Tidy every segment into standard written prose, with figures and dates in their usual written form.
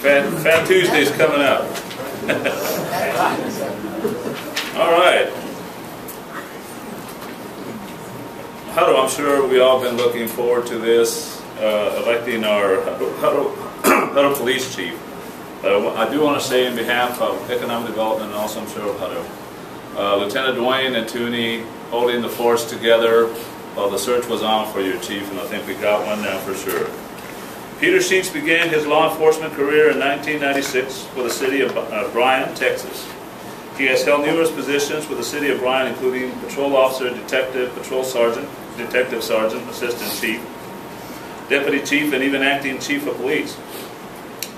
Fat Tuesday's coming up. All right. Hutto, I'm sure we all been looking forward to this, electing our Hutto police chief. I do want to say in behalf of economic development and also I'm sure of Hutto, Lieutenant Dwayne and Tooney holding the force together while the search was on for your chief, and I think we got one now for sure. Peter Scheets began his law enforcement career in 1996 with the city of Bryan, Texas. He has held numerous positions with the city of Bryan, including patrol officer, detective, patrol sergeant, detective sergeant, assistant chief, deputy chief, and even acting chief of police.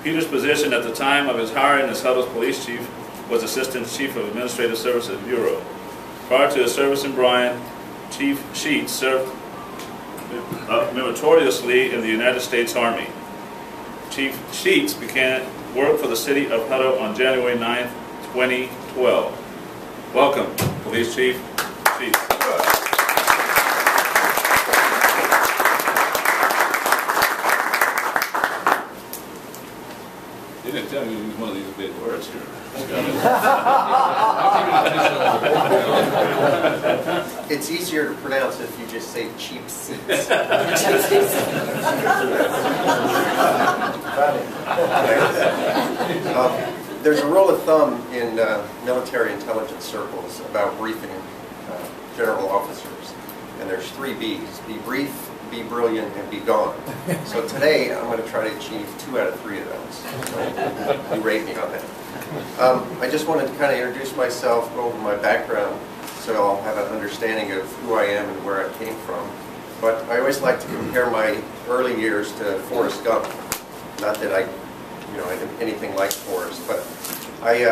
Peter's position at the time of his hiring as Hutto's police chief was assistant chief of administrative services bureau. Prior to his service in Bryan, Chief Scheets served meritoriously in the United States Army. Chief Scheets began work for the city of Hutto on January 9th, 2012. Welcome, Police Chief Scheets. You didn't tell me to use one of these big words here. It's easier to pronounce if you just say cheap seats. There's a rule of thumb in military intelligence circles about briefing general officers, and there's 3 B's: be brief, be brilliant, and be gone. So today I'm going to try to achieve 2 out of 3 of those. So you rate me on that. I just wanted to kind of introduce myself, go over my background, so I'll have an understanding of who I am and where I came from. But I always like to compare my early years to Forrest Gump. Not that I did anything like Forrest, but I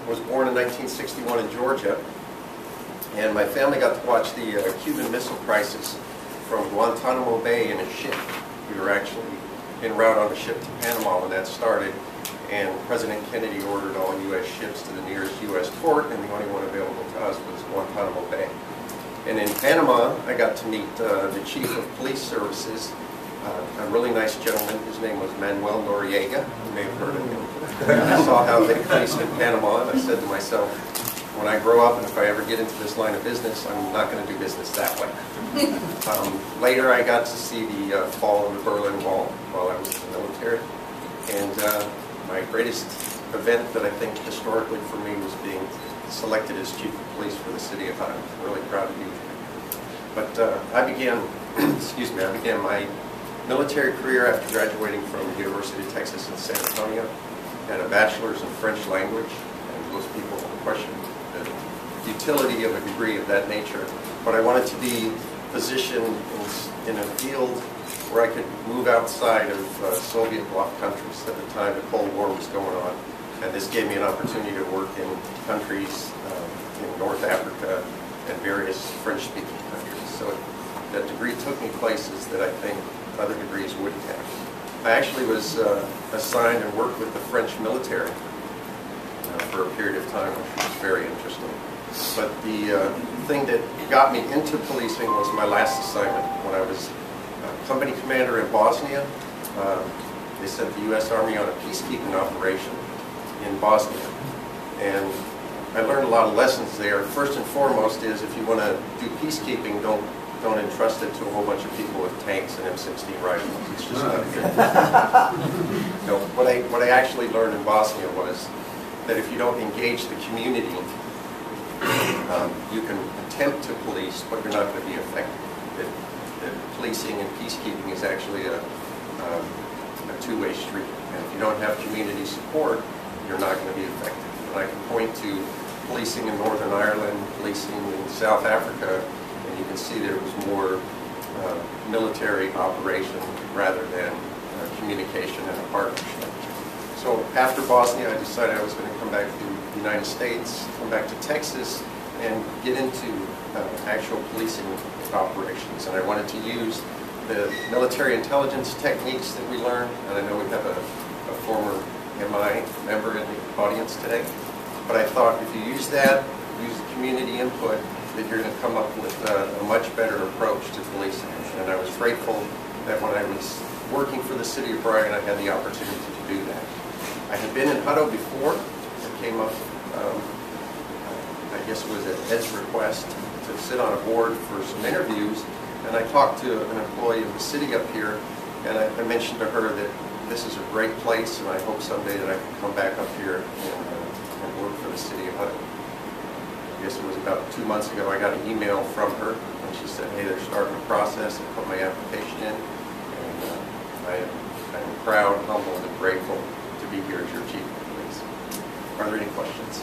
was born in 1961 in Georgia, and my family got to watch the Cuban Missile Crisis from Guantanamo Bay in a ship. We were actually en route on a ship to Panama when that started, and President Kennedy ordered all U.S. ships to the nearest U.S. port, and the only one available to us was Guantanamo Bay. And in Panama, I got to meet the Chief of Police Services, a really nice gentleman. His name was Manuel Noriega. You may have heard of him. I saw how they policed in Panama, and I said to myself, when I grow up and if I ever get into this line of business, I'm not going to do business that way. Later, I got to see the fall of the Berlin Wall while I was in the military. And my greatest event that I think historically for me was being selected as Chief of Police for the city of Hutto. I'm really proud to be here. But I began my military career after graduating from the University of Texas in San Antonio. I had a bachelor's in French language, and most people question the utility of a degree of that nature. But I wanted to be positioned in a field where I could move outside of Soviet bloc countries. At the time, the Cold War was going on, and this gave me an opportunity to work in countries in North Africa and various French-speaking countries. So that degree took me places that I think other degrees wouldn't have. I actually was assigned and worked with the French military for a period of time, which was very interesting. But the thing that got me into policing was my last assignment when I was company commander in Bosnia. They sent the U.S. Army on a peacekeeping operation in Bosnia, and I learned a lot of lessons there. First and foremost is if you want to do peacekeeping, don't entrust it to a whole bunch of people with tanks and M16 rifles. It's just not good. No, what I actually learned in Bosnia was that if you don't engage the community, you can attempt to police, but you're not going to be effective. That policing and peacekeeping is actually a two-way street. And if you don't have community support, you're not going to be effective. And I can point to policing in Northern Ireland, policing in South Africa, and you can see there was more military operation rather than communication and a partnership. So after Bosnia, I decided I was going to come back to the United States, come back to Texas, and get into actual policing operations. And I wanted to use the military intelligence techniques that we learned, and I know we have a former MI member in the audience today, but I thought if you use that, use the community input, that you're going to come up with a much better approach to policing. And I was grateful that when I was working for the city of Bryan, I had the opportunity to do that. I had been in Hutto before. I came up, I guess it was at Ed's request, to sit on a board for some interviews, and I talked to an employee of the city up here, and I mentioned to her that this is a great place, and I hope someday that I can come back up here and work for the city of Hutto. I guess it was about 2 months ago I got an email from her, and she said, hey, they're starting a process, and put my application in, and I am proud, humbled, and grateful to be here as your chief of police. Are there any questions?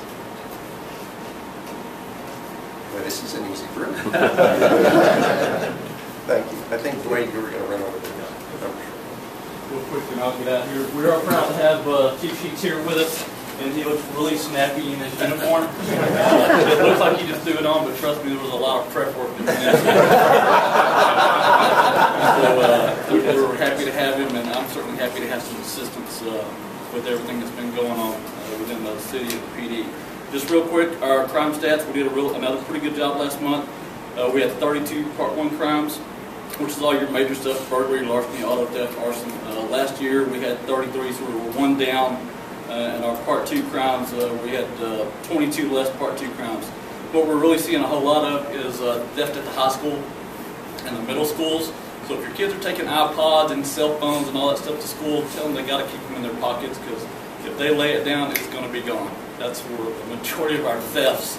Well, this is an easy group. Thank you. I think, Dwayne, you were going to run over there. Real quick, and I'll get out here. We are proud to have Chief Scheets here with us, and he looks really snappy in his uniform. It looks like he just threw it on, but trust me, there was a lot of prep work that went into it. So we're happy to have him, and I'm certainly happy to have some assistance with everything that's been going on within the city and the PD. Just real quick, our crime stats, we did another pretty good job last month. We had 32 Part 1 crimes, which is all your major stuff: burglary, larceny, auto theft, arson. Last year we had 33, so we were 1 down. And our Part 2 crimes, we had 22 less Part 2 crimes. What we're really seeing a whole lot of is theft at the high school and the middle schools. So if your kids are taking iPods and cell phones and all that stuff to school, tell them they got to keep them in their pockets, because if they lay it down, it's going to be gone. That's where the majority of our thefts,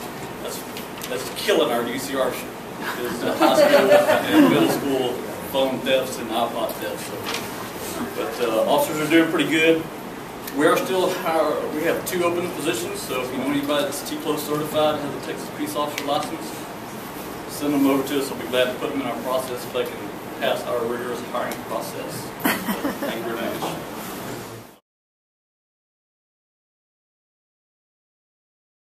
that's killing our UCR, is the high school and middle school phone thefts and iPod thefts. So, but officers are doing pretty good. We are still we have 2 open positions, so if you know anybody that's T-Close certified, has a Texas Peace Officer license, send them over to us. We'll be glad to put them in our process if they can pass our rigorous hiring process.